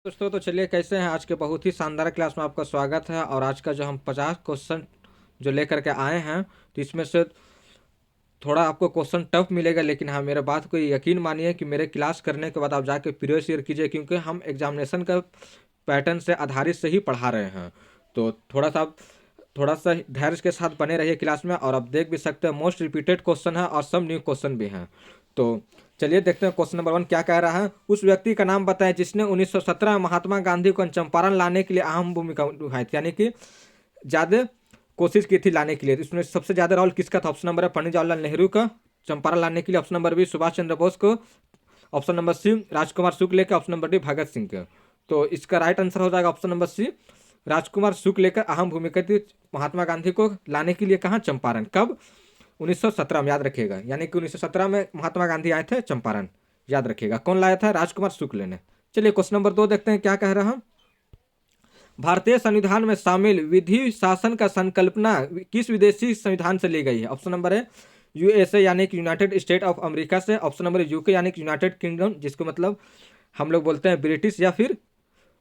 दोस्तों तो चलिए कैसे हैं। आज के बहुत ही शानदार क्लास में आपका स्वागत है। और आज का जो हम 50 क्वेश्चन जो लेकर के आए हैं, तो इसमें से थोड़ा आपको क्वेश्चन टफ मिलेगा, लेकिन हाँ मेरे बात को यकीन मानिए कि मेरे क्लास करने के बाद आप जाके प्रीवियस ईयर कीजिए, क्योंकि हम एग्जामिनेशन का पैटर्न से आधारित से ही पढ़ा रहे हैं। तो थोड़ा सा धैर्य के साथ बने रहिए क्लास में। और आप देख भी सकते हैं मोस्ट रिपीटेड क्वेश्चन है और सब न्यू क्वेश्चन भी हैं। तो चलिए देखते हैं क्वेश्चन नंबर 1 क्या कह रहा है। उस व्यक्ति का नाम बताएं जिसने 1917 में महात्मा गांधी को चंपारण लाने के लिए अहम भूमिका निभाई थी, यानी कि ज़्यादा कोशिश की थी लाने के लिए। इसमें सबसे ज़्यादा रोल किसका था? ऑप्शन नंबर है पंडित जवाहरलाल नेहरू का चंपारण लाने के लिए। Option number B Subhash Chandra Bose को। ऑप्शन नंबर सी राजकुमार शुक्ल के। Option number D Bhagat Singh के। तो इसका राइट आंसर हो जाएगा ऑप्शन नंबर सी, राजकुमार शुक्ल लेकर अहम भूमिका थी महात्मा गांधी को लाने के लिए। कहाँ? चंपारण। कब? 1917 में, याद रखिएगा। यानी कि 1917 में महात्मा गांधी आए थे चंपारण, याद रखिएगा। कौन लाया था? राजकुमार शुक्ल ने। चलिए क्वेश्चन नंबर 2 देखते हैं क्या कह रहा है। भारतीय संविधान में शामिल विधि शासन का संकल्पना किस विदेशी संविधान से ली गई है? ऑप्शन नंबर है यूएसए यानी कि यूनाइटेड स्टेट ऑफ अमेरिका से। ऑप्शन नंबर यूके यानी कि यूनाइटेड किंगडम, जिसको मतलब हम लोग बोलते हैं ब्रिटिश या फिर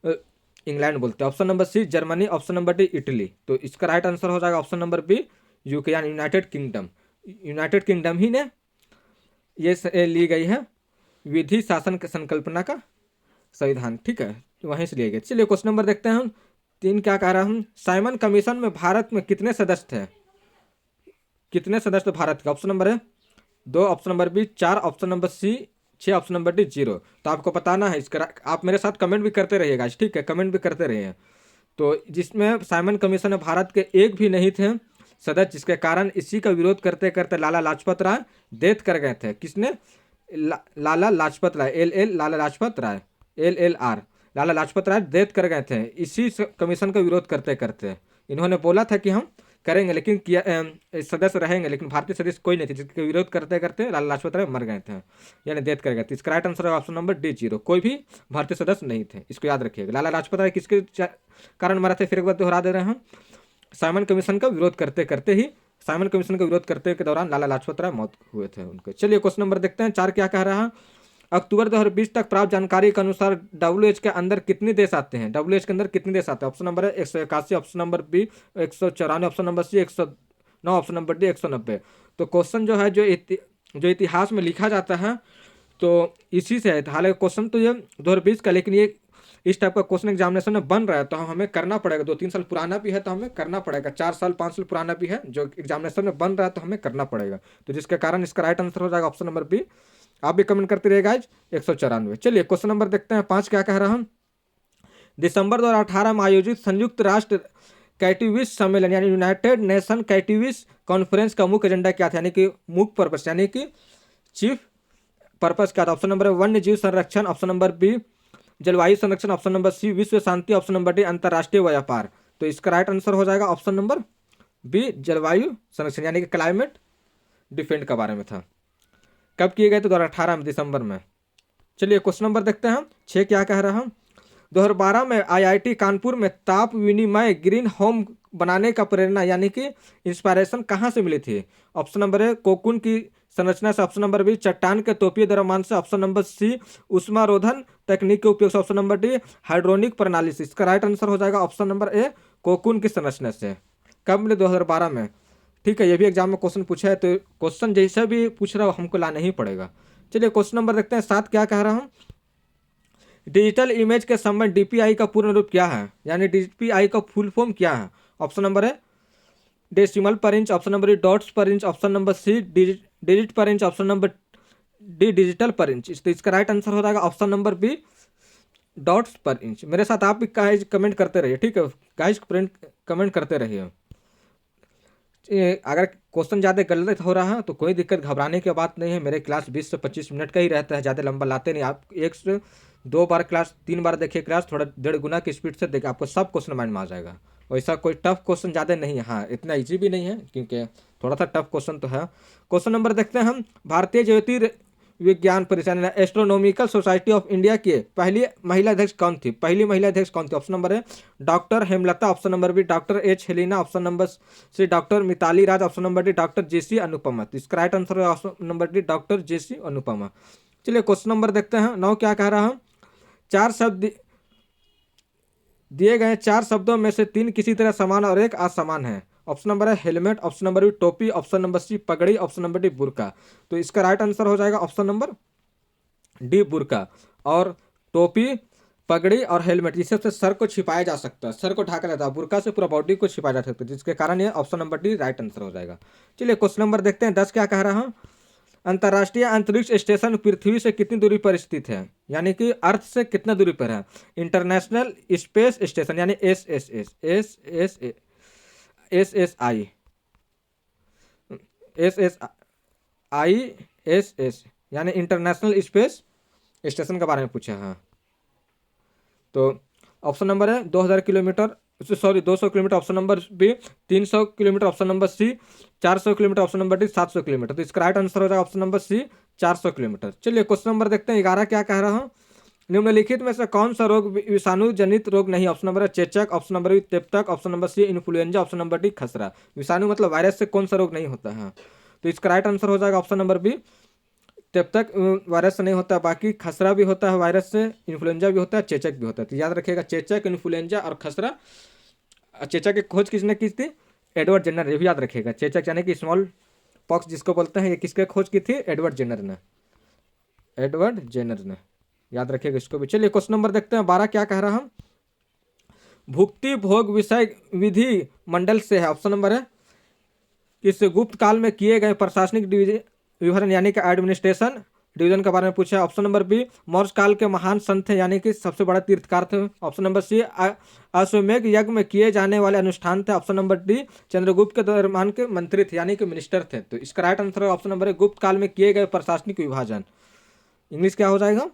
इंग्लैंड बोलते हैं। Option number C Germany. Option number D Italy. तो इसका राइट आंसर हो जाएगा ऑप्शन नंबर बी यूके यानी यूनाइटेड किंगडम। यूनाइटेड किंगडम ही ने ये ली गई है विधि शासन संकल्पना का संविधान, ठीक है, वहीं से लिए गए। चलिए क्वेश्चन नंबर देखते हैं हम 3 क्या कह रहा हूँ। साइमन कमीशन में भारत में कितने सदस्य थे? कितने सदस्य थे भारत के? ऑप्शन नंबर है 2। Option number B 4। Option number C 6। Option number D 0। तो आपको बताना है इसका। आप मेरे साथ कमेंट भी करते रहिएगा, ठीक है, कमेंट भी करते रहिए। तो जिसमें साइमन कमीशन में भारत के एक भी नहीं थे सदस्य, जिसके कारण इसी का विरोध करते करते लाला लाजपत राय डेथ कर गए थे। किसने? लाला लाजपत राय, लाला लाजपत राय, LLR, लाला लाजपत राय डेथ कर गए थे इसी कमीशन का विरोध करते करते। इन्होंने बोला था कि हम करेंगे, लेकिन किया सदस्य रहेंगे, लेकिन भारतीय सदस्य कोई नहीं थे, जिसके विरोध करते करते लाला लाजपत राय मर गए थे, यानी डेथ कर गए थे। इसका राइट आंसर है ऑप्शन नंबर डी 0। कोई भी भारतीय सदस्य नहीं थे, इसको याद रखिएगा। लाला लाजपत राय किसके कारण मरा थे? फिर एक बार दोहरा दे रहे हैं। साइमन कमीशन का विरोध करते करते ही, साइमन कमीशन का विरोध करते के दौरान लाला लाजपत राय मौत हुए थे उनके। चलिए क्वेश्चन नंबर देखते हैं 4 क्या कह रहा है। अक्टूबर 2020 तक प्राप्त जानकारी के अनुसार डब्ल्यूएच के अंदर कितने देश आते हैं? डब्ल्यूएच के अंदर कितने देश आते हैं? ऑप्शन नंबर है 181। Option number B 194। Option number C 109। Option number D 190। तो क्वेश्चन जो है जो इतिहास में लिखा जाता है तो इसी से है। हालांकि क्वेश्चन तो ये 2020 का, लेकिन ये इस टाइप का क्वेश्चन एग्जामिनेशन में बन रहा है तो हमें करना पड़ेगा। 2-3 साल पुराना भी है तो हमें करना पड़ेगा, 4 साल 5 साल पुराना भी है जो एग्जामिनेशन में बन रहा है तो हमें करना पड़ेगा। तो जिसके कारण इसका राइट आंसर हो जाएगा ऑप्शन नंबर बी। आप भी कमेंट करते रहिएगा आज 194। चलिए क्वेश्चन नंबर देखते हैं 5 क्या कह रहा हूँ। दिसंबर 2018 में आयोजित संयुक्त राष्ट्र कैटिविस्ट सम्मेलन यानी यूनाइटेड नेशन कैटिविस्ट कॉन्फ्रेंस का मुख्य एजेंडा क्या था? यानी कि मुख्य पर्पस, यानी कि चीफ पर्पस क्या था? ऑप्शन नंबर 1 वन्य जीव संरक्षण। ऑप्शन नंबर बी जलवायु संरक्षण। ऑप्शन नंबर सी विश्व शांति। ऑप्शन नंबर डी अंतर्राष्ट्रीय व्यापार। तो इसका राइट आंसर हो जाएगा ऑप्शन नंबर बी जलवायु संरक्षण, यानी कि क्लाइमेट डिफेंड के बारे में था। कब किए गए? तो 2018 में दिसंबर में। चलिए क्वेश्चन नंबर देखते हैं हम 6 क्या कह रहा हूँ। 2012 में आईआईटी कानपुर में ताप विनिमय ग्रीन होम बनाने का प्रेरणा यानी कि इंस्पायरेशन कहाँ से मिली थी? ऑप्शन नंबर है कोकून की संरचना से। ऑप्शन नंबर बी चट्टान के तोपीय द्रव्यमान से। ऑप्शन नंबर सी उष्मारोधन तकनीक के उपयोग से। ऑप्शन नंबर डी हाइड्रोनिक प्रणाली से। इसका राइट आंसर हो जाएगा ऑप्शन नंबर ए कोकून की संरचना से। कब मिले? 2012 में, ठीक है। ये भी एग्जाम में क्वेश्चन पूछा है तो क्वेश्चन जैसा भी पूछ रहा हो हमको लाना ही पड़ेगा। चलिए क्वेश्चन नंबर देखते हैं 7 क्या कह रहा हूँ। डिजिटल इमेज के संबंध डीपीआई का पूर्ण रूप क्या है? यानी डीपीआई का फुल फॉर्म क्या है? Option number A decimal per inch. Option number dots per inch. Option number C digit per inch. Option number D digital per inch. तो इसका राइट आंसर हो जाएगा option number B dots per inch. मेरे साथ आप भी guys comment करते रहिए, ठीक है गाइस, कमेंट करते रहिए। अगर क्वेश्चन ज़्यादा गलत हो रहा है तो कोई दिक्कत, घबराने की बात नहीं है। मेरे क्लास 20 से 25 मिनट का ही रहता है, ज़्यादा लंबा लाते नहीं। आप 1 से 2 बार क्लास, 3 बार देखिए क्लास, थोड़ा 1.5 गुना की स्पीड से देखिए, आपको सब क्वेश्चन माइंड में आ जाएगा। वैसा कोई टफ क्वेश्चन ज़्यादा नहीं है, हाँ इतना ईजी भी नहीं है क्योंकि थोड़ा सा टफ क्वेश्चन तो है। क्वेश्चन नंबर देखते हैं हम। भारतीय ज्योतिर्विज्ञान परिषद एस्ट्रोनॉमिकल सोसाइटी ऑफ इंडिया की पहली महिला अध्यक्ष कौन थी? पहली महिला अध्यक्ष कौन थी? Option number A doctor Hemlata. Option number B doctor H Helina. Option number C doctor Mitali Raj. Option number D doctor JC Anupama. तो इसका राइट आंसर है option number D doctor JC Anupama. चलिए क्वेश्चन नंबर देखते हैं 9 क्या कह रहा हूँ। चार शब्द दिए गए चार शब्दों में से तीन किसी तरह समान और एक असमान है। ऑप्शन नंबर है हेलमेट, ऑप्शन नंबर बी टोपी, ऑप्शन नंबर सी पगड़ी, ऑप्शन नंबर डी बुर्का। तो इसका राइट आंसर हो जाएगा ऑप्शन नंबर डी बुर्का। और टोपी, पगड़ी और हेलमेट इससे से सर को छिपाया जा सकता है, सर को ढका जाता है, बुर्का से पूरा बॉडी को छिपाया जा सकता है, जिसके कारण ये option number D right answer हो जाएगा। चलिए क्वेश्चन नंबर देखते हैं 10 क्या कह रहा हूँ। अंतर्राष्ट्रीय अंतरिक्ष स्टेशन पृथ्वी से कितनी दूरी पर स्थित है, यानी कि अर्थ से कितना दूरी पर है। इंटरनेशनल स्पेस स्टेशन यानी एस एस एस यानी इंटरनेशनल स्पेस स्टेशन के बारे में पूछा है। तो ऑप्शन नंबर है 2000 kilometre, sorry 200 kilometre, option number B 300 kilometre, option number C 400 kilometre, option number D 700 kilometre. तो इसका राइट आंसर हो जाएगा ऑप्शन नंबर सी 400 किलोमीटर। चलिए क्वेश्चन नंबर देखते हैं 11 क्या कह रहा हूँ। निम्नलिखित में से कौन सा रोग विषाणु जनित रोग नहीं। ऑप्शन नंबर है चेचक, ऑप्शन नंबर बी तेप्तक, option number C influenza, option number D खसरा। विषाणु मतलब वायरस से कौन सा रोग नहीं होता है। तो इसका राइट आंसर हो जाएगा ऑप्शन नंबर बी तब तक वायरस से नहीं होता, बाकी खसरा भी होता है वायरस से, इन्फ्लुएंजा भी होता है, चेचक भी होता है। तो याद रखिएगा चेचक, इन्फ्लुएंजा और खसरा। चेचक की खोज किसने की थी? एडवर्ड जेनर ने। ये भी याद रखिएगा, चेचक यानी कि स्मॉल पॉक्स जिसको बोलते हैं, ये किसके खोज की थी? एडवर्ड जेनर ने, एडवर्ड जेनर ने। याद रखिएगा इसको भी। चलिए क्वेश्चन नंबर देखते हैं 12 क्या कह रहा हम। भुक्ति भोग विषय विधि मंडल से है। ऑप्शन नंबर है किस गुप्त काल में किए गए प्रशासनिक विभाजन यानी कि एडमिनिस्ट्रेशन डिवीजन के बारे में पूछा है। ऑप्शन नंबर बी मौर्य काल के महान संत थे यानी कि सबसे बड़ा तीर्थकार थे। ऑप्शन नंबर सी अश्वमेघ यज्ञ में किए जाने वाले अनुष्ठान थे। ऑप्शन नंबर डी चंद्रगुप्त के दरमियान के मंत्री थे यानी कि मिनिस्टर थे। तो इसका राइट आंसर है ऑप्शन नंबर है गुप्त काल में किए गए प्रशासनिक विभाजन। इंग्लिश क्या हो जाएगा?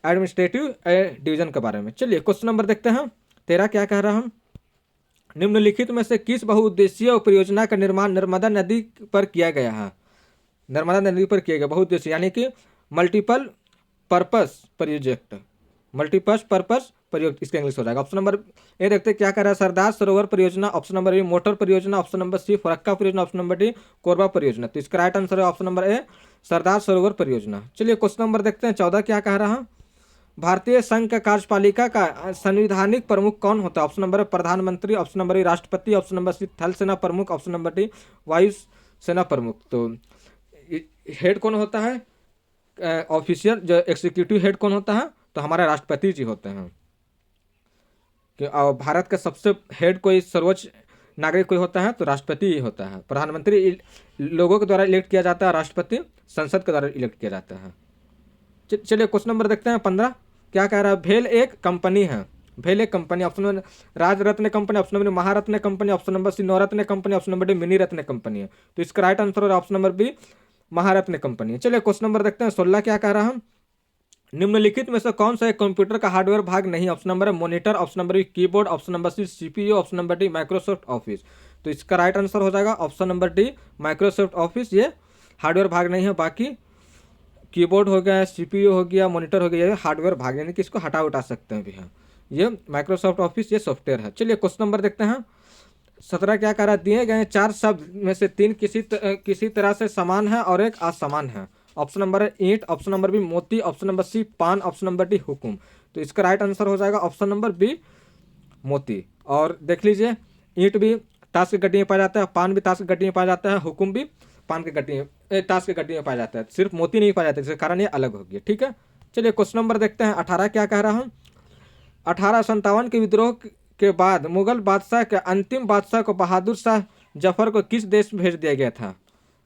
एडमिनिस्ट्रेटिव डिवीजन के बारे में। चलिए क्वेश्चन नंबर देखते हैं 13 क्या कह रहा हम। निम्नलिखित में से किस बहुउद्देशीय परियोजना का निर्माण नर्मदा नदी पर किया गया है? नर्मदा नदी पर किया गया बहुउद्देशीय यानी कि multiple purpose project, multipurpose purpose project, इसका इंग्लिश हो जाएगा। ऑप्शन नंबर ए देखते हैं क्या कह रहा है। सरदार सरोवर परियोजना, ऑप्शन नंबर बी मोटर परियोजना, ऑप्शन नंबर सी फरक्का परियोजना, ऑप्शन नंबर डी कोरबा परियोजना। तो इसका राइट आंसर है ऑप्शन नंबर ए सरदार सरोवर परियोजना। चलिए क्वेश्चन नंबर देखते हैं 14 क्या कह रहा है। भारतीय संघ का कार्यपालिका का संवैधानिक प्रमुख कौन होता है? ऑप्शन नंबर है प्रधानमंत्री, ऑप्शन नंबर बी राष्ट्रपति, ऑप्शन नंबर सी थल सेना प्रमुख, ऑप्शन नंबर डी वायु सेना प्रमुख। तो हेड कौन होता है? ऑफिशियल जो एग्जीक्यूटिव हेड कौन होता है? तो हमारे राष्ट्रपति जी होते हैं। कि भारत का सबसे हेड कोई सर्वोच्च नागरिक कोई होता है तो राष्ट्रपति ही होता है। प्रधानमंत्री लोगों के द्वारा इलेक्ट किया जाता है, राष्ट्रपति संसद के द्वारा इलेक्ट किया जाता है। चलिए क्वेश्चन नंबर देखते हैं 15 क्या कह रहा है। भेल एक कंपनी है, भेल एक कंपनी। ऑप्शन नंबर राज रत्न company, option number Maharatna company, option number C Navratna company, option number D mini रत्न कंपनी है। तो इसका राइट आंसर है option number B Maharatna company है। चलिए क्वेश्चन नंबर देखते हैं 16 क्या कह रहा हम। निम्नलिखित में से कौन सा एक कंप्यूटर का हार्डवेयर भाग नहीं? ऑप्शन नंबर है monitor, option number B keyboard, option number C CPU, option number D Microsoft Office. तो इसका राइट आंसर हो जाएगा option number D Microsoft Office. ये हार्डवेयर भाग नहीं है, बाकी कीबोर्ड हो गया, सीपीयू हो गया, मॉनिटर हो गया, ये हार्डवेयर भाग यानी कि इसको हटा उठा सकते हैं भी हैं। ये माइक्रोसॉफ्ट ऑफिस ये सॉफ्टवेयर है। चलिए क्वेश्चन नंबर देखते हैं 17 क्या कह रहा है। दिए गए चार शब्द में से तीन किसी तरह से समान है और एक असमान है। ऑप्शन नंबर है ईंट, ऑप्शन नंबर बी मोती, ऑप्शन नंबर सी पान, ऑप्शन नंबर डी हुकुम। तो इसका राइट आंसर हो जाएगा ऑप्शन नंबर बी मोती। और देख लीजिए ईंट भी ताश की गड्डी में पाया जाता है, पान भी ताश की गड्डी में पाया जाता है, हुकुम भी पान की गड्डी में ताश की गड्डी में पाया जाता है, सिर्फ मोती नहीं पाया जाता है, जिसके कारण ये अलग हो गया। ठीक है, चलिए क्वेश्चन नंबर देखते हैं 18 क्या कह रहा हूँ। 1857 के विद्रोह के बाद मुगल बादशाह के अंतिम बादशाह को बहादुर शाह जफर को किस देश में भेज दिया गया था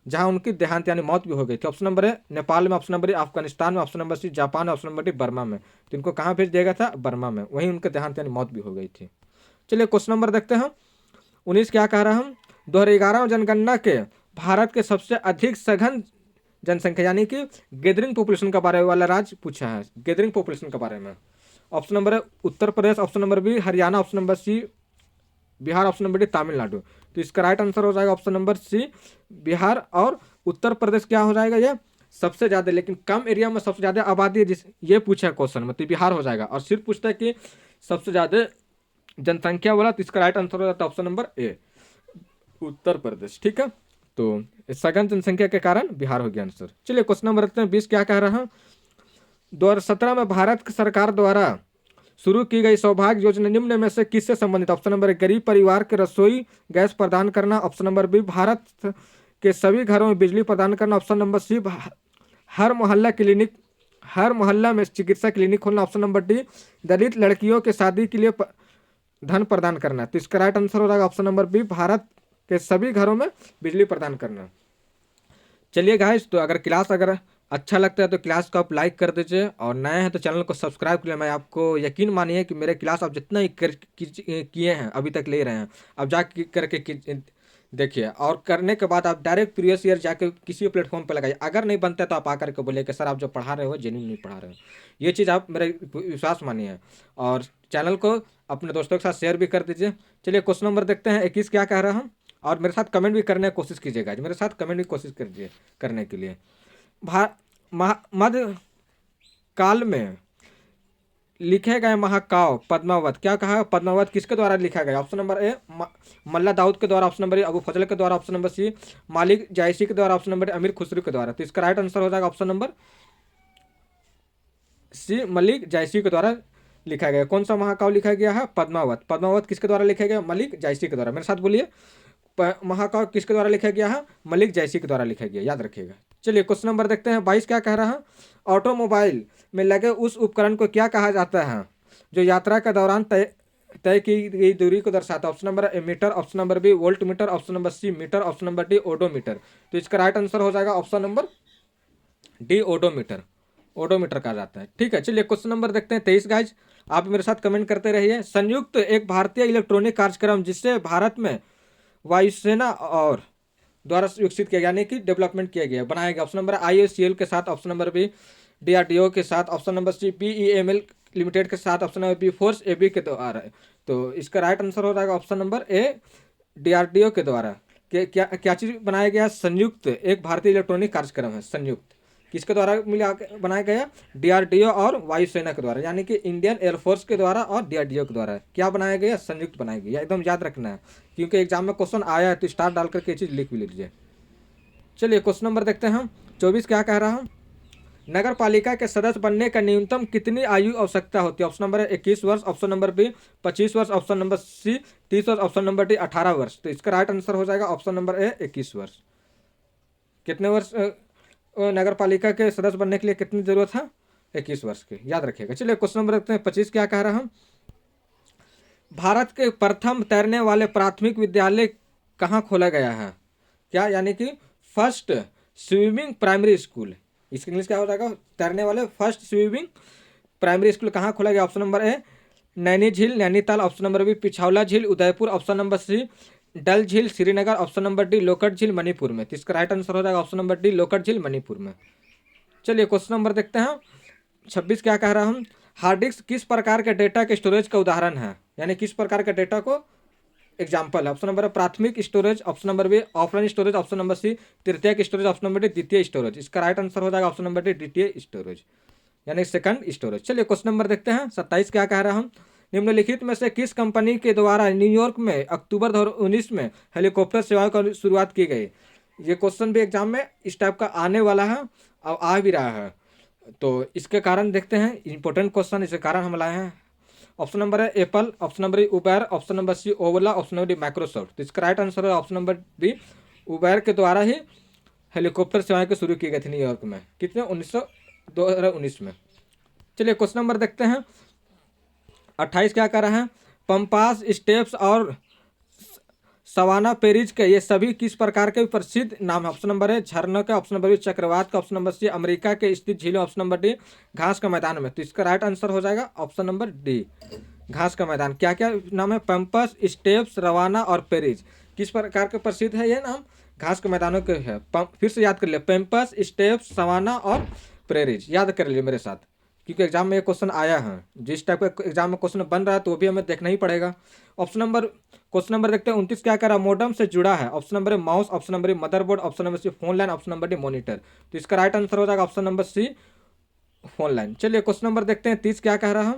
जहां उनकी देहांत यानी मौत भी हो गई थी? ऑप्शन नंबर है नेपाल में, ऑप्शन नंबर अफगानिस्तान में, option number C Japan, option number D Burma में। तो इनको कहाँ भेज दिया गया था? बर्मा में। वहीं उनके देहांत यानी मौत भी हो गई थी। चलिए क्वेश्चन नंबर देखते हैं 19 क्या कह रहा हम। 2011 जनगणना के भारत के सबसे अधिक सघन जनसंख्या यानी कि गैदरिंग पॉपुलेशन के बारे वाला राज्य पूछा है, गैदरिंग पॉपुलेशन के बारे में। Option number A Uttar Pradesh, option number B Haryana, option number C Bihar, option number D Tamil Nadu. तो इसका राइट आंसर हो जाएगा ऑप्शन नंबर सी बिहार और उत्तर प्रदेश। क्या हो जाएगा? ये सबसे ज्यादा लेकिन कम एरिया में सबसे ज्यादा आबादी है जिस ये पूछा है क्वेश्चन में, तो बिहार हो जाएगा। और सिर्फ पूछता है कि सबसे ज्यादा जनसंख्या वाला, तो इसका राइट आंसर हो जाता है ऑप्शन नंबर ए उत्तर प्रदेश। ठीक है, तो सघन जनसंख्या के कारण बिहार हो गया आंसर। चलिए क्वेश्चन नंबर रखते हैं 20 क्या कह रहा है। 2017 में भारत सरकार द्वारा शुरू की गई सौभाग्य योजना निम्न में से किससे संबंधित? ऑप्शन नंबर ए गरीब परिवार के रसोई गैस प्रदान करना। ऑप्शन नंबर बी भारत के सभी घरों में बिजली प्रदान करना। ऑप्शन नंबर सी हर मोहल्ला में चिकित्सा क्लिनिक खोलना। ऑप्शन नंबर डी दलित लड़कियों के शादी के लिए धन प्रदान करना। तो इसका राइट आंसर हो जाएगा ऑप्शन नंबर बी भारत के सभी घरों में बिजली प्रदान करना। चलिए गाइस, तो अगर क्लास अच्छा लगता है तो क्लास को आप लाइक कर दीजिए और नए हैं तो चैनल को सब्सक्राइब कर लें। मैं आपको यकीन मानिए कि मेरे क्लास आप जितना ही किए हैं अभी तक ले रहे हैं, अब जा करके देखिए और करने के बाद आप डायरेक्ट प्रीवियस ईयर जाके किसी प्लेटफॉर्म पे लगाइए। अगर नहीं बनता है तो आप आकर के बोलिए कि सर आप जो पढ़ा रहे हो जेन्युइन नहीं पढ़ा रहे हो। ये चीज़ आप मेरे विश्वास मानिए और चैनल को अपने दोस्तों के साथ शेयर भी कर दीजिए। चलिए क्वेश्चन नंबर देखते हैं 21 क्या कह रहा हूँ, और मेरे साथ कमेंट भी करने की कोशिश कीजिएगा। मेरे साथ कमेंट भी कोशिश कीजिए करने के लिए। मध्य काल में लिखे गए महाकाव्य पद्मावत, क्या कहा पद्मावत किसके द्वारा लिखा गया? ऑप्शन नंबर ए मल्ला दाऊद के द्वारा। ऑप्शन नंबर ए अबू फजल के द्वारा। ऑप्शन नंबर सी मालिक जायसी के द्वारा। ऑप्शन नंबर अमीर खुसरो के द्वारा। तो इसका राइट आंसर हो जाएगा ऑप्शन नंबर सी मलिक जायसी के द्वारा लिखा गया। कौन सा महाकाव्य लिखा गया है? पद्मावत। पद्मावत किसके द्वारा लिखा गया? मलिक जायसी के द्वारा। मेरे साथ बोलिए, महाकाव्य किसके द्वारा लिखा गया है? मलिक जायसी के द्वारा लिखा गया, याद रखिएगा। चलिए क्वेश्चन नंबर देखते हैं 22 क्या कह रहा है? ऑटोमोबाइल में लगे उस उपकरण को क्या कहा जाता है जो यात्रा के दौरान तय की गई दूरी को दर्शाता है? Option number A metre. Option number B volt metre. Option number C metre. Option number D odometer. तो इसका राइट आंसर हो जाएगा option number D odometer. Odometer कहा जाता है। ठीक है, चलिए क्वेश्चन नंबर देखते हैं 23 गाइज। आप मेरे साथ कमेंट करते रहिए। संयुक्त एक भारतीय इलेक्ट्रॉनिक कार्यक्रम जिससे भारत में वायुसेना और द्वारा विकसित किया गया, यानी कि डेवलपमेंट किया गया, बनाया गया। ऑप्शन नंबर IOCL के साथ। ऑप्शन नंबर बी DRDO के साथ। Option number C PEML limited के साथ। Option number B force AB के द्वारा। तो इसका राइट आंसर हो जाएगा ऑप्शन नंबर ए DRDO के द्वारा। क्या क्या चीज़ बनाया गया? संयुक्त एक भारतीय इलेक्ट्रॉनिक कार्यक्रम है। संयुक्त किसके द्वारा मिला बनाया गया? DRDO और वायुसेना के द्वारा, यानी कि इंडियन एयरफोर्स के द्वारा और DRDO के द्वारा क्या बनाया गया? संयुक्त बनाया गया। एकदम याद रखना है क्योंकि एग्जाम में क्वेश्चन आया है, तो स्टार डाल करके ये चीज़ लिख भी लीजिए। चलिए क्वेश्चन नंबर देखते हैं हम 24 क्या कह रहा हूँ? नगर पालिका के सदस्य बनने का न्यूनतम कितनी आयु आवश्यकता होती है? ऑप्शन नंबर 21 वर्ष। ऑप्शन नंबर बी 25 वर्ष। ऑप्शन नंबर सी 30 वर्ष। ऑप्शन नंबर डी 18 वर्ष। तो इसका राइट आंसर हो जाएगा ऑप्शन नंबर ए 21 वर्ष। कितने वर्ष नगर पालिका के सदस्य बनने के लिए कितनी जरूरत है? 21 वर्ष की, याद रखिएगा। चलिए क्वेश्चन नंबर देखते हैं 25 क्या कह रहा हूँ? भारत के प्रथम तैरने वाले प्राथमिक विद्यालय कहाँ खोला गया है? क्या, यानी कि फर्स्ट स्विमिंग प्राइमरी स्कूल। इसका इंग्लिश क्या हो जाएगा? तैरने वाले फर्स्ट स्विमिंग प्राइमरी स्कूल कहाँ खोला गया? ऑप्शन नंबर ए नैनी झील नैनीताल। ऑप्शन नंबर बी पिछौला झील उदयपुर। ऑप्शन नंबर सी डल झील श्रीनगर। ऑप्शन नंबर डी लोकट झील मणिपुर में। तो इसका राइट आंसर हो जाएगा ऑप्शन नंबर डी लोकट झील मणिपुर में। चलिए क्वेश्चन नंबर देखते हैं 26 क्या कह रहा हूँ? हार्ड डिस्क किस प्रकार के डेटा के स्टोरेज का उदाहरण है, यानी किस प्रकार के डेटा को एग्जाम्पल है? ऑप्शन नंबर प्राथमिक storage. Option number B offline storage. Option number C तृतीयक स्टोरेज। ऑप्शन नंबर डी द्वितीय स्टोरेज। इसका राइट आंसर हो जाएगा ऑप्शन नंबर डी द्वितीय स्टोरेज, यानी सेकंड स्टोरेज। चलिए क्वेश्चन नंबर देखते हैं 27 क्या कह रहा हूँ? निम्नलिखित में से किस कंपनी के द्वारा न्यूयॉर्क में अक्टूबर 2019 में हेलीकॉप्टर सेवाओं की शुरुआत की गई? ये क्वेश्चन भी एग्जाम में इस टाइप का आने वाला है और आ भी रहा है, तो इसके कारण देखते हैं। इंपॉर्टेंट क्वेश्चन, इसके कारण हम लाए हैं। Option number A Apple. Option number Uber. Option number C Ola. Option number D Microsoft. तो इसका राइट आंसर है ऑप्शन नंबर बी उबेर के द्वारा ही हेलीकॉप्टर सेवाएं को शुरू की गई थी न्यूयॉर्क में। कितने 2019 में। चलिए क्वेश्चन नंबर देखते हैं 28 क्या कर रहे हैं? पंपास स्टेप्स और सवाना पेरिज के ये सभी किस प्रकार के प्रसिद्ध नाम है? ऑप्शन नंबर है झरना का। ऑप्शन नंबर बी चक्रवात का। ऑप्शन नंबर सी अमेरिका के स्थित झील। ऑप्शन नंबर डी घास का मैदान में। तो इसका राइट आंसर हो जाएगा ऑप्शन नंबर डी घास का मैदान। क्या क्या नाम है? पंपस स्टेप्स रवाना और पेरिज किस प्रकार के प्रसिद्ध है ये नाम? घास के मैदानों के है। फिर से याद कर लिया, पेम्पस स्टेप्स सवाना और पेरिज, याद कर लिए मेरे साथ क्योंकि एग्जाम में ये क्वेश्चन आया है। जिस टाइप का एग्जाम में क्वेश्चन बन रहा है तो वो भी हमें देखना ही पड़ेगा। क्वेश्चन नंबर देखते हैं 29 क्या कर रहा है? मॉडेम से जुड़ा है। Option number A mouse. Option number motherboard. Option number C phone line. Option number D monitor. तो इसका राइट आंसर हो जाएगा option number C phone line. चलिए क्वेश्चन नंबर देखते हैं 30 क्या कह रहा है?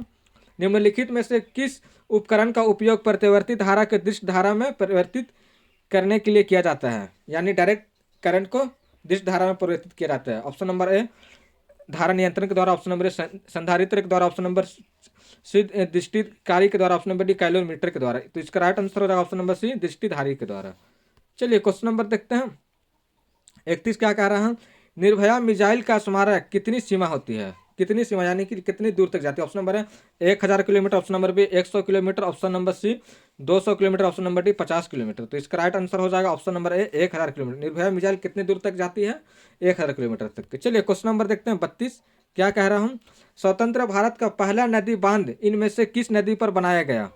निम्नलिखित में से किस उपकरण का उपयोग प्रतिवर्ती धारा के दृश्य धारा में परिवर्तित करने के लिए किया जाता है, यानी डायरेक्ट करंट को दृश्य धारा में परिवर्तित किया जाता है? ऑप्शन नंबर ए धारा नियंत्रण के द्वारा। ऑप्शन नंबर संधारित्र के द्वारा। ऑप्शन नंबर सी दृष्टिकारी के द्वारा, ऑप्शन नंबर डी कैलोरीमीटर के द्वारा। तो इसका राइट आंसर हो जाएगा ऑप्शन नंबर सी दृष्टिधारी के द्वारा। चलिए क्वेश्चन नंबर देखते हैं 31 क्या कह रहा है, निर्भया मिसाइल का स्मारक कितनी सीमा होती है, कितनी सीमा यानी कि कितनी दूर तक जाती है। Option number A 1000 kilometre, option number B 100 kilometre, option number C 200 kilometre, option number D 50 kilometre. तो इसका राइट आंसर हो जाएगा option number A 1000 kilometre. Nirbhaya missile कितनी दूर तक जाती है, 1000 किलोमीटर तक। चलिए क्वेश्चन नंबर देखते हैं 32 क्या कह रहा हूँ, स्वतंत्र भारत का पहला नदी बांध इनमें से किस नदी पर बनाया गया,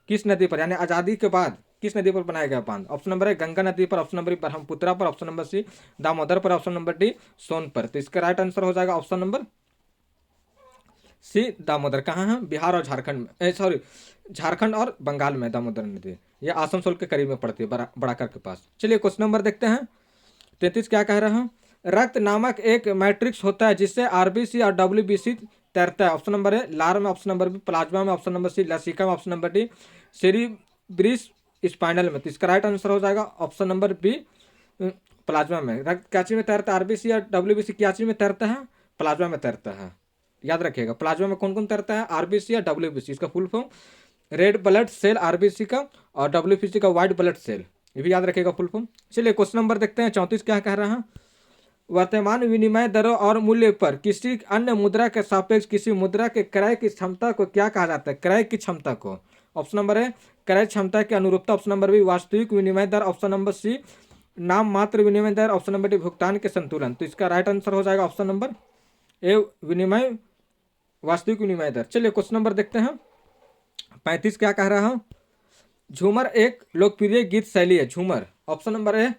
किस नदी पर यानी आज़ादी के बाद किस नदी पर बनाया गया बांध। ऑप्शन नंबर है गंगा नदी पर, ऑप्शन नंबर ब्रह्मपुत्रा पर, ऑप्शन नंबर सी दामोदर पर, ऑप्शन नंबर डी सोन पर। तो इसका राइट आंसर हो जाएगा ऑप्शन नंबर सी दामोदर। कहाँ है, बिहार और झारखंड में, सॉरी झारखंड और बंगाल में दामोदर नदी, ये आसनसोल के करीब में पड़ती है, बड़ाकर के पास। चलिए क्वेश्चन नंबर देखते हैं 33 क्या कह रहा हूँ, रक्त नामक एक मैट्रिक्स होता है जिससे आरबीसी और डब्ल्यूबीसी तैरता है। ऑप्शन नंबर है लार में, ऑप्शन नंबर बी प्लाज्मा में, ऑप्शन नंबर सी लसिका में, ऑप्शन नंबर डी सेरिब्रिस स्पाइनल में। तो इसका राइट आंसर हो जाएगा ऑप्शन नंबर बी प्लाज्मा में। रक्त क्या चीज में तैरता है, आरबीसी और डब्ल्यूबीसी क्या चीज में तैरता है, प्लाज्मा में तैरता है। याद रखिएगा प्लाज्मा में कौन कौन तैरता है, आरबीसी या डब्ल्यूबीसी। इसका full form red blood cell RBC का, और डब्ल्यूबीसी का व्हाइट ब्लड सेल, ये भी याद रखिएगा फुल फॉर्म। चलिए क्वेश्चन नंबर देखते हैं 34 क्या कह रहा है, वर्तमान विनिमय दरों और मूल्य पर किसी अन्य मुद्रा के सापेक्ष किसी मुद्रा के क्रय की क्षमता को क्या कहा जाता है, क्रय की क्षमता को। ऑप्शन नंबर है क्रय क्षमता की अनुरूपता, ऑप्शन नंबर बी वास्तविक विनिमय दर, ऑप्शन नंबर सी नाम मात्र विनिमय दर, ऑप्शन नंबर डी भुगतान के संतुलन। तो इसका राइट आंसर हो जाएगा ऑप्शन नंबर ए विनिमय वास्तविक विनिमय दर। चलिए क्वेश्चन नंबर देखते हैं 35 क्या कह रहा हूँ, झूमर एक लोकप्रिय गीत शैली है। झूमर ऑप्शन नंबर ए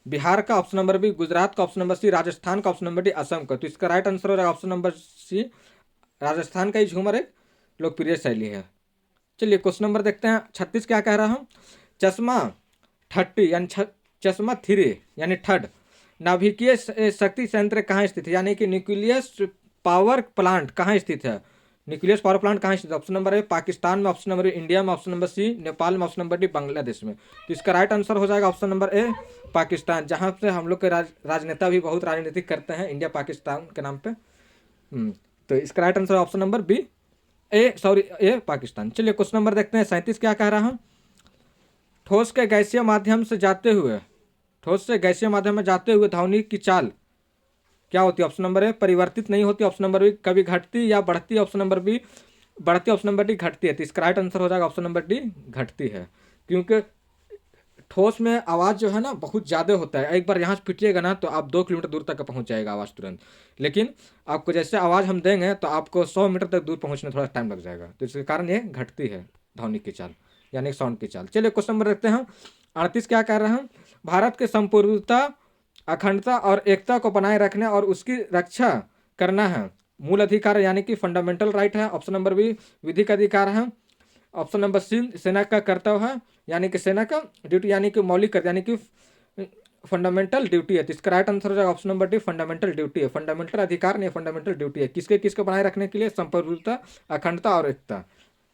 बिहार का, ऑप्शन नंबर बी गुजरात का, ऑप्शन नंबर सी राजस्थान का, ऑप्शन नंबर डी असम का। तो इसका राइट आंसर हो जाएगा ऑप्शन नंबर सी राजस्थान का ही झूमर एक लोकप्रिय शैली है। चलिए क्वेश्चन नंबर देखते हैं 36 क्या कह रहा हूँ, चश्मा 30 यानी चश्मा 3 यानी थर्ड नाभिकीय शक्ति संयंत्र कहाँ स्थित है, यानी कि न्यूक्लियस पावर प्लांट कहाँ स्थित है, न्यूक्लियस पावर प्लांट कहाँ स्थित है। ऑप्शन नंबर है पाकिस्तान में, ऑप्शन नंबर इंडिया में, ऑप्शन नंबर सी नेपाल में, ऑप्शन नंबर डी बांग्लादेश में। तो इसका राइट आंसर हो जाएगा ऑप्शन नंबर ए पाकिस्तान, जहाँ से हम लोग के राजनेता भी बहुत राजनीति करते हैं इंडिया पाकिस्तान के नाम पे। तो इसका right answer option number B A Pakistan. चलिए क्वेश्चन नंबर देखते हैं 37 क्या कह रहा हूँ, ठोस के गैसीय माध्यम से जाते हुए, ठोस से गैसीय माध्यम में जाते हुए ध्वनि की चाल क्या होती है। ऑप्शन नंबर ए परिवर्तित नहीं होती, ऑप्शन नंबर बी कभी घटती या बढ़ती, ऑप्शन नंबर बी बढ़ती, ऑप्शन नंबर डी घटती है। तो इसका राइट आंसर हो जाएगा ऑप्शन नंबर डी घटती है, क्योंकि ठोस में आवाज़ जो है ना बहुत ज़्यादा होता है, एक बार यहाँ से पिटिएगा ना तो आप 2 किलोमीटर दूर तक पहुँच जाएगा आवाज़ तुरंत, लेकिन आपको जैसे आवाज़ हम देंगे तो आपको 100 मीटर तक दूर पहुँचने थोड़ा टाइम लग जाएगा। तो इसके कारण ये घटती है ध्वनि की चाल यानी साउंड की चाल। चलिए क्वेश्चन नंबर देखते हैं 38 क्या कह रहे हैं, भारत के संपूर्णता अखंडता और एकता को बनाए रखने और उसकी रक्षा करना है मूल अधिकार यानी कि फंडामेंटल राइट है। ऑप्शन नंबर बी विधिक अधिकार है, ऑप्शन नंबर सी सेना का कर्तव्य है यानी कि सेना का ड्यूटी यानी कि मौलिक कर्तव्य यानी कि फंडामेंटल ड्यूटी है। तो इसका राइट आंसर हो जाएगा option number D fundamental duty है, फंडामेंटल अधिकार नहीं फंडामेंटल ड्यूटी है। किसके किसको बनाए रखने के लिए, संप्रभुता अखंडता और एकता।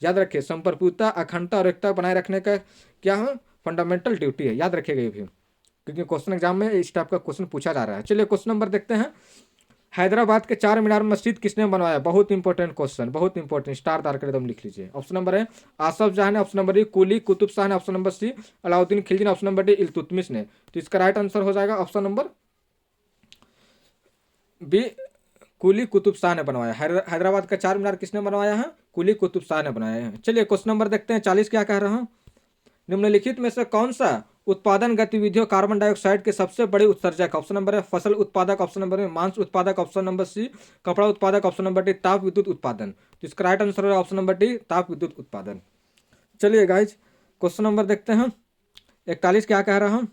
याद रखिए संप्रभुता अखंडता और एकता बनाए रखने का क्या है, फंडामेंटल ड्यूटी है। याद रखिएगा ये भी, क्योंकि क्वेश्चन एग्जाम में इस टाइप का क्वेश्चन पूछा जा रहा है। चलिए क्वेश्चन नंबर देखते हैं, हैदराबाद के 4 मीनार मस्जिद किसने बनवाया। बहुत इंपॉर्टेंट क्वेश्चन, बहुत इंपॉर्टेंट, स्टार दार कर एकदम लिख लीजिए। ऑप्शन नंबर है आसफ जहाँ ने, option number D Quli Qutb Shah ने, option number C Alauddin Khilji ने, ऑप्शन नंबर डी इल्तुतमिश ने। तो इसका राइट आंसर हो जाएगा ऑप्शन नंबर बी कुली कुतुब शाह ने बनवाया। हैदराबाद का 4 मीनार किसने बनवाया है, कुली कुतुब शाह ने बनाया है। चलिए क्वेश्चन नंबर देखते हैं 40 क्या कह रहा हूँ, निम्नलिखित में से कौन सा उत्पादन गतिविधियों कार्बन डाइऑक्साइड के सबसे बड़े उत्सर्जक। ऑप्शन नंबर है फसल उत्पादक, ऑप्शन नंबर है मांस उत्पादक, ऑप्शन नंबर सी कपड़ा उत्पादक, ऑप्शन नंबर डी ताप विद्युत उत्पादन। तो इसका राइट आंसर है ऑप्शन नंबर डी ताप विद्युत उत्पादन। चलिए गाइज क्वेश्चन नंबर देखते हैं 41 क्या कह रहा हूँ,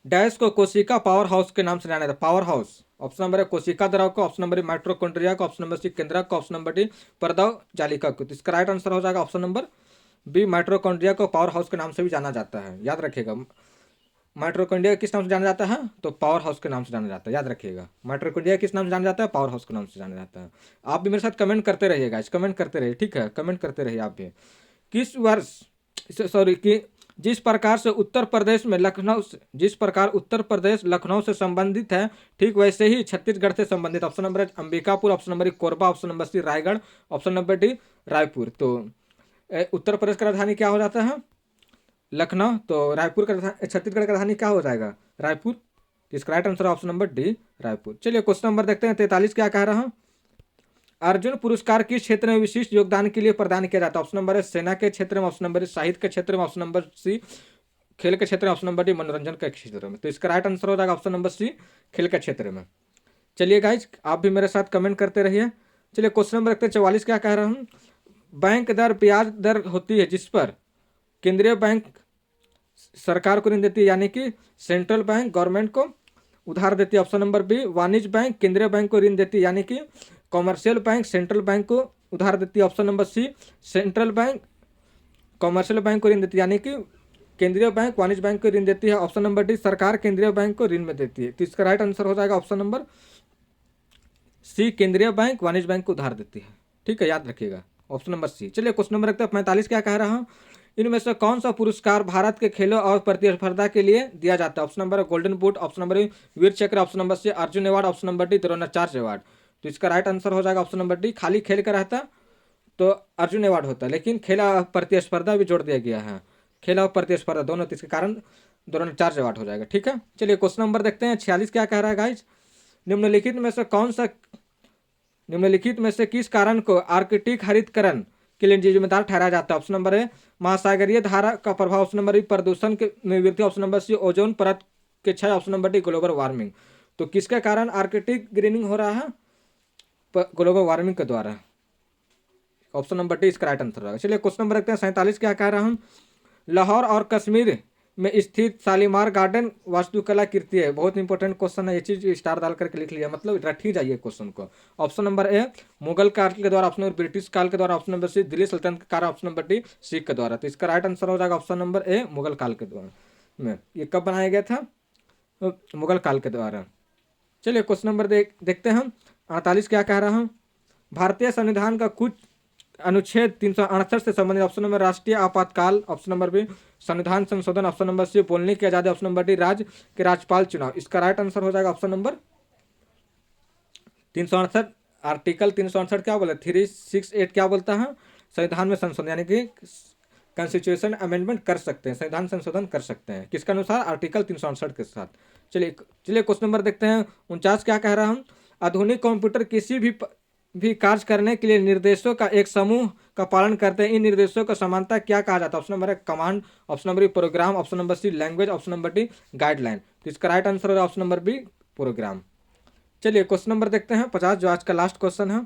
डैश को कोशिका पावर हाउस के नाम से जाना जाता है। पावर हाउस ऑप्शन नंबर है कोशिका द्रव को, ऑप्शन नंबर माइट्रोकॉन्ड्रिया को, ऑप्शन नंबर सी केंद्रक को, ऑप्शन नंबर डी परदव जालिका को। तो इसका राइट आंसर हो जाएगा ऑप्शन नंबर बी माइट्रोकॉन्ड्रिया को पावर हाउस के नाम से भी जाना जाता है। याद रखिएगा माइट्रोकॉन्ड्रिया किस नाम से जाना जाता है, तो पावर हाउस के नाम से जाना जाता है। याद रखिएगा माइट्रोकॉन्ड्रिया किस नाम से जाना जाता है, पावर हाउस के नाम से जाना जाता है। आप भी मेरे साथ कमेंट करते रहिएगा, कमेंट करते रहिए, ठीक है, कमेंट करते रहिए आप भी। किस वर्ष सॉरी कि जिस प्रकार से उत्तर प्रदेश में लखनऊ जिस प्रकार उत्तर प्रदेश लखनऊ से संबंधित है, ठीक वैसे ही छत्तीसगढ़ से संबंधित। Option number Ambikapur, option number Korba, option number C Raigarh, option number D Raipur. तो उत्तर प्रदेश का राजधानी क्या हो जाता है? लखनऊ। तो रायपुर का छत्तीसगढ़ का राजधानी क्या हो जाएगा? रायपुर। इसका right answer option number D Raipur. चलिए क्वेश्चन नंबर देखते हैं 43 क्या कह रहा हूँ। अर्जुन पुरस्कार किस क्षेत्र में विशिष्ट योगदान के लिए प्रदान किया जाता है? ऑप्शन नंबर है सेना के क्षेत्र में, ऑप्शन नंबर साहित्य के क्षेत्र में, ऑप्शन नंबर सी खेल के क्षेत्र में, ऑप्शन नंबर डी मनोरंजन के क्षेत्र में। तो इसका राइट आंसर हो जाएगा ऑप्शन नंबर सी खेल के क्षेत्र में। चलिए गाइज आप भी मेरे साथ कमेंट करते रहिए। चलिए क्वेश्चन नंबर रखते हैं 44 क्या कह रहा हूँ। बैंक दर ब्याज दर होती है जिस पर केंद्रीय बैंक सरकार को ऋण देती है, यानी कि सेंट्रल बैंक गवर्नमेंट को उधार देती है। ऑप्शन नंबर बी वाणिज्य बैंक केंद्रीय बैंक को ऋण देती है, यानी कि कॉमर्शियल बैंक सेंट्रल बैंक को उधार देती है। Option number C central bank commercial bank को ऋण देती है, यानी कि केंद्रीय बैंक वाणिज्य बैंक को ऋण देती है। ऑप्शन नंबर डी सरकार केंद्रीय बैंक को ऋण में देती है। तो इसका राइट आंसर हो जाएगा ऑप्शन नंबर सी केंद्रीय बैंक वाणिज्य बैंक को उधार देती है। ठीक है, याद रखिएगा ऑप्शन नंबर सी। चलिए क्वेश्चन नंबर रखते हैं 45 क्या कह रहा हूँ। इनमें से कौन सा पुरस्कार भारत के खेलों और प्रतिस्पर्धा के लिए दिया जाता है? Option number golden boot, option number Vir Chakra, option number C Arjun award, option number D Dronacharya award. तो इसका राइट आंसर हो जाएगा ऑप्शन नंबर डी। खाली खेल का रहता तो अर्जुन अवार्ड होता, लेकिन खेला प्रतिस्पर्धा भी जोड़ दिया गया है, खेला और प्रतिस्पर्धा दोनों, तो इसके कारण द्रोणाचार्य अवार्ड हो जाएगा। ठीक है, चलिए क्वेश्चन नंबर देखते हैं 46 क्या कह रहा है गाइज। निम्नलिखित में से किस कारण को आर्कटिक हरितकरण के लिए जिम्मेदार ठहराया जाता है? ऑप्शन नंबर है महासागरीय धारा का प्रभाव, ऑप्शन नंबर प्रदूषण के में वृद्धि, ऑप्शन नंबर सी ओजोन परत के क्षय, option number D global warming. तो किसके कारण आर्कटिक ग्रीनिंग हो रहा है? ग्लोबल वार्मिंग के द्वारा। ऑप्शन नंबर डी इसका राइट आंसर होगा। चलिए क्वेश्चन नंबर रखते हैं 47 क्या कह रहा हूँ। लाहौर और कश्मीर में स्थित शालीमार गार्डन वास्तुकला कृति है। बहुत इंपॉर्टेंट क्वेश्चन है, ये चीज स्टार डाल करके लिख लिया, मतलब रख ही जाइए क्वेश्चन को। ऑप्शन नंबर ए मुगल काल के द्वारा, ऑप्शन नंबर ब्रिटिश काल के द्वारा, ऑप्शन नंबर सी दिल्ली सल्तनत के कारण, ऑप्शन नंबर डी सिख के द्वारा। तो इसका राइट आंसर हो जाएगा ऑप्शन नंबर ए मुगल काल के द्वारा में। ये कब बनाया गया था? मुगल काल के द्वारा। चलिए क्वेश्चन नंबर देखते हैं 48 क्या कह रहा हूँ। भारतीय संविधान का कुछ अनुच्छेद 368 से संबंधित। ऑप्शन नंबर राष्ट्रीय आपातकाल, ऑप्शन नंबर बी संविधान संशोधन, ऑप्शन नंबर सी बोलने की आजादी, ऑप्शन नंबर डी राज्य के राज्यपाल चुनाव। इसका राइट आंसर हो जाएगा ऑप्शन नंबर 368। आर्टिकल 368 क्या बोला? 368 क्या बोलता है? संविधान में संशोधन, यानी कि कॉन्स्टिट्यूशन अमेंडमेंट कर सकते हैं, संविधान संशोधन कर सकते हैं। किसके अनुसार? आर्टिकल 368 के साथ। चलिए क्वेश्चन नंबर देखते हैं 49 क्या कह रहा हूँ। आधुनिक कंप्यूटर किसी भी कार्य करने के लिए निर्देशों का एक समूह का पालन करते हैं। इन निर्देशों को समानता क्या कहा जाता है? Option number A command, option number program, option number C language, option number D guideline. तो इसका राइट आंसर होगा ऑप्शन नंबर बी प्रोग्राम। चलिए क्वेश्चन नंबर देखते हैं 50 जो आज का लास्ट क्वेश्चन है।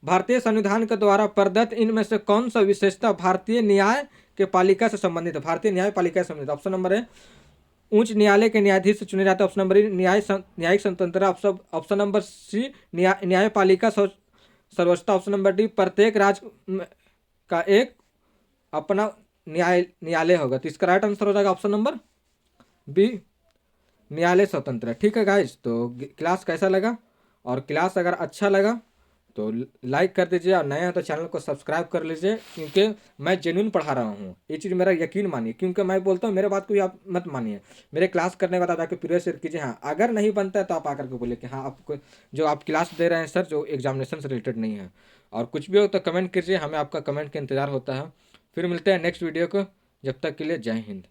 भारतीय संविधान के द्वारा प्रदत्त इनमें से कौन सा विशेषता भारतीय न्याय के पालिका से संबंधित है? भारतीय न्याय पालिका से संबंधित। ऑप्शन नंबर है उच्च न्यायालय के न्यायाधीश से चुने जाते हैं, ऑप्शन नंबर न्यायिक स्वतंत्रता, ऑप्शन नंबर सी न्यायपालिका सर्वोच्चता, ऑप्शन नंबर डी प्रत्येक राज्य का एक अपना न्यायालय होगा। तो इसका राइट आंसर हो जाएगा ऑप्शन नंबर बी न्यायालय स्वतंत्र। ठीक है गाइज, तो क्लास कैसा लगा? और क्लास अगर अच्छा लगा तो लाइक कर दीजिए, और नए हैं तो चैनल को सब्सक्राइब कर लीजिए, क्योंकि मैं जेन्युइन पढ़ा रहा हूँ। ये चीज़ मेरा यकीन मानिए, क्योंकि मैं बोलता हूँ मेरे बात को भी आप मत मानिए। मेरे क्लास करने के बाद जाकर प्रीवियस ईयर कीजिए। हाँ अगर नहीं बनता है तो आप आकर के बोलिए कि हाँ आपको जो आप क्लास दे रहे हैं सर जो एग्जामिनेशन से रिलेटेड नहीं है। और कुछ भी हो तो कमेंट कीजिए, हमें आपका कमेंट का इंतज़ार होता है। फिर मिलते हैं नेक्स्ट वीडियो को, जब तक के लिए जय हिंद।